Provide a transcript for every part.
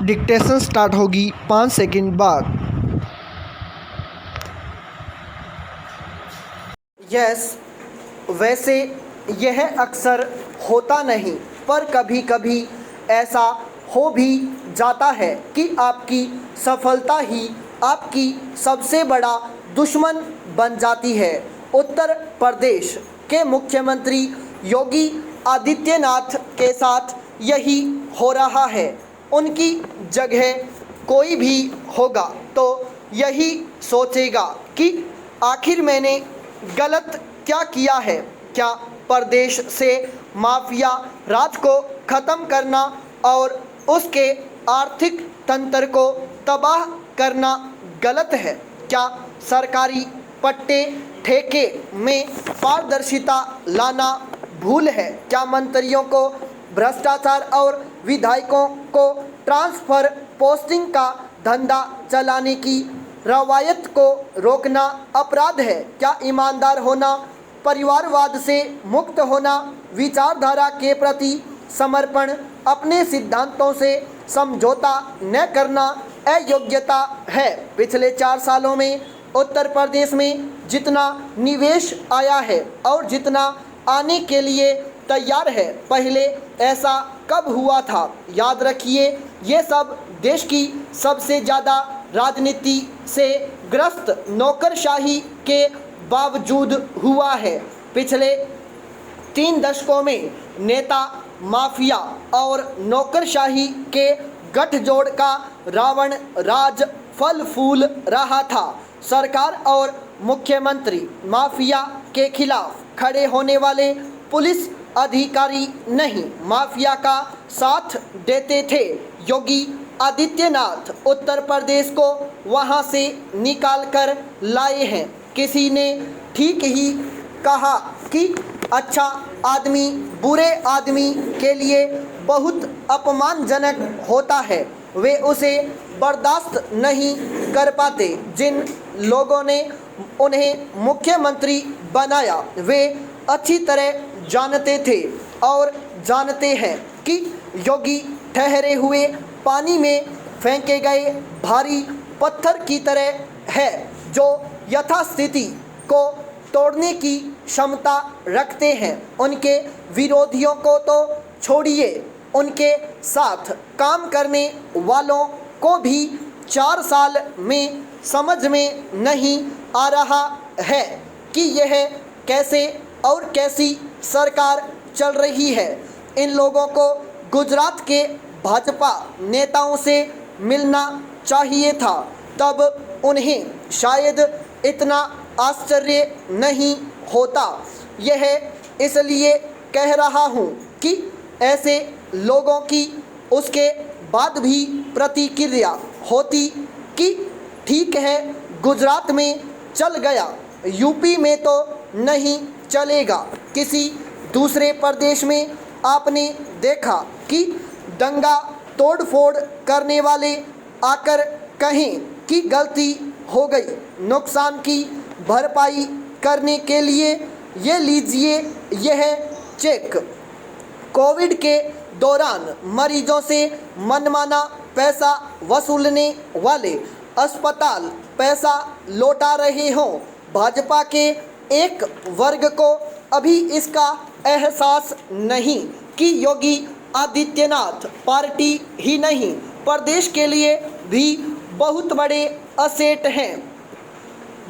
Dictation start होगी 5 second बाद। Yes, वैसे यह अक्सर होता नहीं, पर कभी कभी ऐसा हो भी जाता है कि आपकी सफलता ही आपकी सबसे बड़ा दुश्मन बन जाती है। उत्तर प्रदेश के मुख्यमंत्री योगी आदित्यनाथ के साथ यही हो रहा है। उनकी जगह कोई भी होगा तो यही सोचेगा कि आखिर मैंने गलत क्या किया है। क्या प्रदेश से माफिया राज को ख़त्म करना और उसके आर्थिक तंत्र को तबाह करना गलत है? क्या सरकारी पट्टे ठेके में पारदर्शिता लाना भूल है? क्या मंत्रियों को भ्रष्टाचार और विधायकों को ट्रांसफ़र पोस्टिंग का धंधा चलाने की रवायत को रोकना अपराध है? क्या ईमानदार होना, परिवारवाद से मुक्त होना, विचारधारा के प्रति समर्पण, अपने सिद्धांतों से समझौता न करना अयोग्यता है? पिछले 4 सालों में उत्तर प्रदेश में जितना निवेश आया है और जितना आने के लिए तैयार है, पहले ऐसा कब हुआ था? याद रखिए, ये सब देश की सबसे ज़्यादा राजनीति से ग्रस्त नौकरशाही के बावजूद हुआ है। पिछले 3 दशकों में नेता माफिया और नौकरशाही के गठजोड़ का रावण राज फल फूल रहा था। सरकार और मुख्यमंत्री माफिया के खिलाफ खड़े होने वाले पुलिस अधिकारी नहीं, माफिया का साथ देते थे। योगी आदित्यनाथ उत्तर प्रदेश को वहां से निकाल कर लाए हैं। किसी ने ठीक ही कहा कि अच्छा आदमी बुरे आदमी के लिए बहुत अपमानजनक होता है, वे उसे बर्दाश्त नहीं कर पाते। जिन लोगों ने उन्हें मुख्यमंत्री बनाया वे अच्छी तरह जानते थे और जानते हैं कि योगी ठहरे हुए पानी में फेंके गए भारी पत्थर की तरह है, जो यथास्थिति को तोड़ने की क्षमता रखते हैं। उनके विरोधियों को तो छोड़िए, उनके साथ काम करने वालों को भी 4 साल में समझ में नहीं आ रहा है कि यह कैसे और कैसी सरकार चल रही है। इन लोगों को गुजरात के भाजपा नेताओं से मिलना चाहिए था, तब उन्हें शायद इतना आश्चर्य नहीं होता। यह इसलिए कह रहा हूँ कि ऐसे लोगों की उसके बाद भी प्रतिक्रिया होती कि ठीक है, गुजरात में चल गया, यूपी में तो नहीं चलेगा। किसी दूसरे प्रदेश में आपने देखा कि दंगा तोड़फोड़ करने वाले आकर कहें कि गलती हो गई, नुकसान की भरपाई करने के लिए ये लीजिए यह चेक। कोविड के दौरान मरीजों से मनमाना पैसा वसूलने वाले अस्पताल पैसा लौटा रहे हों। भाजपा के एक वर्ग को अभी इसका एहसास नहीं कि योगी आदित्यनाथ पार्टी ही नहीं, प्रदेश के लिए भी बहुत बड़े असेट हैं,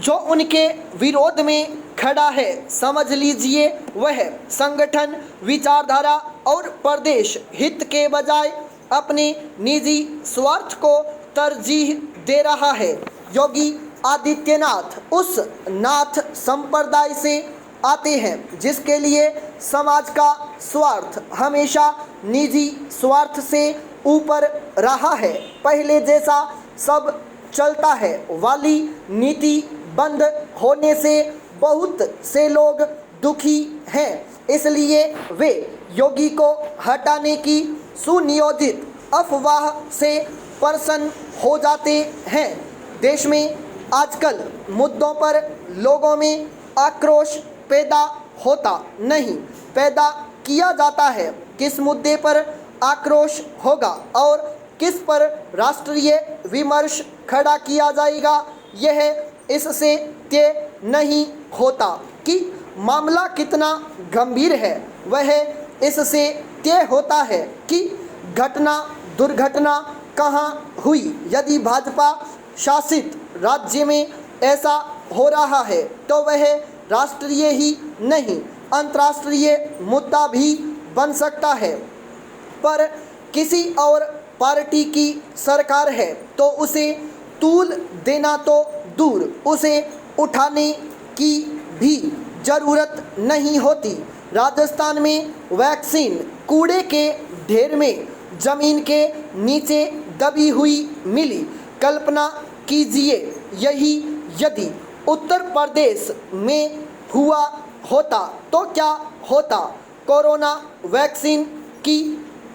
जो उनके विरोध में खड़ा है। समझ लीजिए, वह संगठन, विचारधारा और प्रदेश हित के बजाय अपने निजी स्वार्थ को तरजीह दे रहा है। योगी आदित्यनाथ उस नाथ संप्रदाय से आते हैं जिसके लिए समाज का स्वार्थ हमेशा निजी स्वार्थ से ऊपर रहा है। पहले जैसा सब चलता है वाली नीति बंद होने से बहुत से लोग दुखी हैं, इसलिए वे योगी को हटाने की सुनियोजित अफवाह से प्रसन्न हो जाते हैं। देश में आजकल मुद्दों पर लोगों में आक्रोश पैदा होता नहीं, पैदा किया जाता है। किस मुद्दे पर आक्रोश होगा और किस पर राष्ट्रीय विमर्श खड़ा किया जाएगा, यह इससे तय नहीं होता कि मामला कितना गंभीर है। वह इससे तय होता है कि घटना दुर्घटना कहाँ हुई। यदि भाजपा शासित राज्य में ऐसा हो रहा है तो वह राष्ट्रीय ही नहीं अंतर्राष्ट्रीय मुद्दा भी बन सकता है। पर किसी और पार्टी की सरकार है तो उसे तूल देना तो दूर, उसे उठाने की भी ज़रूरत नहीं होती। राजस्थान में वैक्सीन कूड़े के ढेर में ज़मीन के नीचे दबी हुई मिली। कल्पना कीजिए यही यदि उत्तर प्रदेश में हुआ होता तो क्या होता। कोरोना वैक्सीन की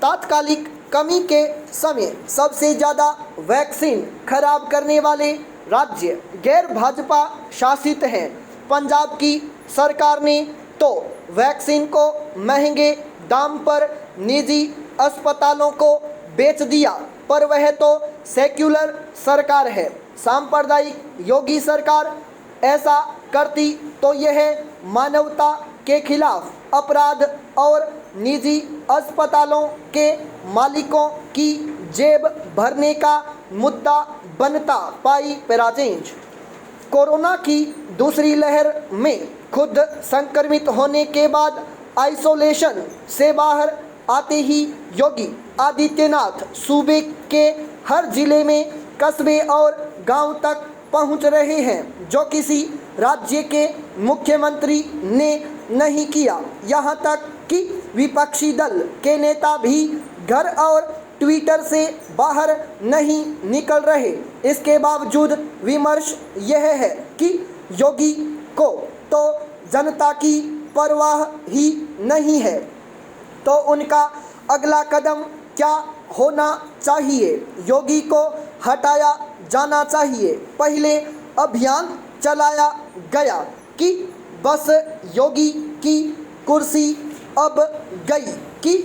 तात्कालिक कमी के समय सबसे ज़्यादा वैक्सीन खराब करने वाले राज्य गैर भाजपा शासित हैं। पंजाब की सरकार ने तो वैक्सीन को महंगे दाम पर निजी अस्पतालों को बेच दिया, पर वह तो सेक्युलर सरकार है। सांप्रदायिक योगी सरकार ऐसा करती तो यह मानवता के खिलाफ अपराध और निजी अस्पतालों के मालिकों की जेब भरने का मुद्दा बनता। पाई पैराचेंज। कोरोना की दूसरी लहर में खुद संक्रमित होने के बाद आइसोलेशन से बाहर आते ही योगी आदित्यनाथ सूबे के हर जिले में कस्बे और गांव तक पहुंच रहे हैं, जो किसी राज्य के मुख्यमंत्री ने नहीं किया। यहां तक कि विपक्षी दल के नेता भी घर और ट्विटर से बाहर नहीं निकल रहे। इसके बावजूद विमर्श यह है कि योगी को तो जनता की परवाह ही नहीं है, तो उनका अगला कदम क्या होना चाहिए। योगी को हटाया जाना चाहिए। पहले अभियान चलाया गया कि बस योगी की कुर्सी अब गई कि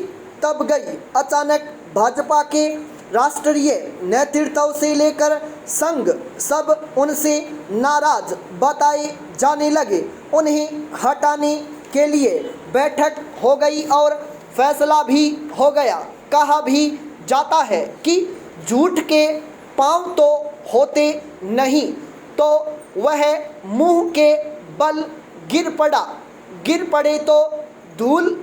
तब गई। अचानक भाजपा के राष्ट्रीय नेतृत्व से लेकर संघ सब उनसे नाराज बताए जाने लगे। उन्हें हटाने के लिए बैठक हो गई और फैसला भी हो गया। कहा भी जाता है कि झूठ के पांव तो होते नहीं, तो वह मुंह के बल गिर पड़े तो धूल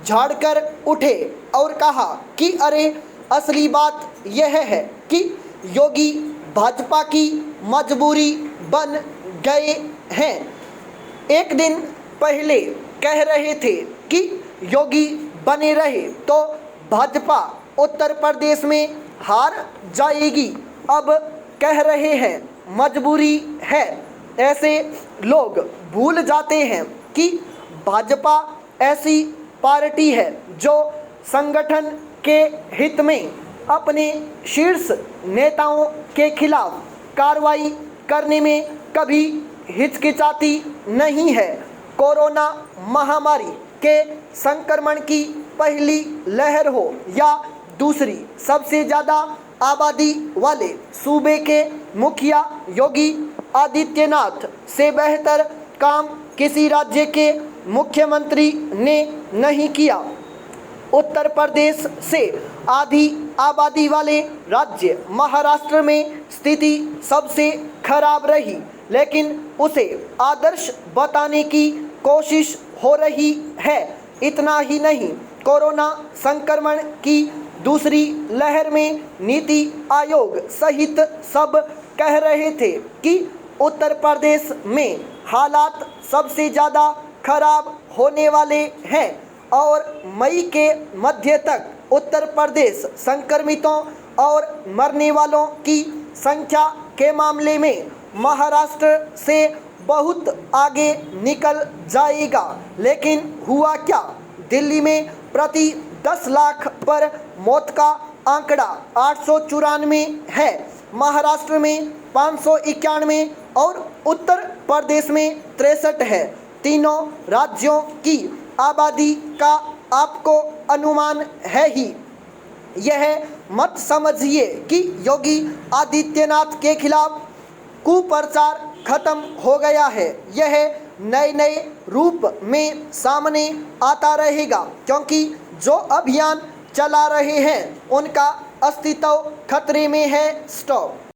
झाड़कर उठे और कहा कि अरे असली बात यह है कि योगी भाजपा की मजबूरी बन गए हैं। एक दिन पहले कह रहे थे कि योगी बने रहे तो भाजपा उत्तर प्रदेश में हार जाएगी, अब कह रहे हैं मजबूरी है। ऐसे लोग भूल जाते हैं कि भाजपा ऐसी पार्टी है जो संगठन के हित में अपने शीर्ष नेताओं के खिलाफ कार्रवाई करने में कभी हिचकिचाती नहीं है। कोरोना महामारी के संक्रमण की पहली लहर हो या दूसरी, सबसे ज़्यादा आबादी वाले सूबे के मुखिया योगी आदित्यनाथ से बेहतर काम किसी राज्य के मुख्यमंत्री ने नहीं किया। उत्तर प्रदेश से आधी आबादी वाले राज्य महाराष्ट्र में स्थिति सबसे खराब रही, लेकिन उसे आदर्श बताने की कोशिश हो रही है। इतना ही नहीं, कोरोना संक्रमण की दूसरी लहर में नीति आयोग सहित सब कह रहे थे कि उत्तर प्रदेश में हालात सबसे ज़्यादा खराब होने वाले हैं और मई के मध्य तक उत्तर प्रदेश संक्रमितों और मरने वालों की संख्या के मामले में महाराष्ट्र से बहुत आगे निकल जाएगा। लेकिन हुआ क्या? दिल्ली में प्रति 10 लाख पर मौत का आंकड़ा 894 है, महाराष्ट्र में 591 और उत्तर प्रदेश में 63 है। तीनों राज्यों की आबादी का आपको अनुमान है ही। यह मत समझिए कि योगी आदित्यनाथ के खिलाफ कुप्रचार खत्म हो गया है। यह नए नए रूप में सामने आता रहेगा, क्योंकि जो अभियान चला रहे हैं उनका अस्तित्व खतरे में है। स्टॉप।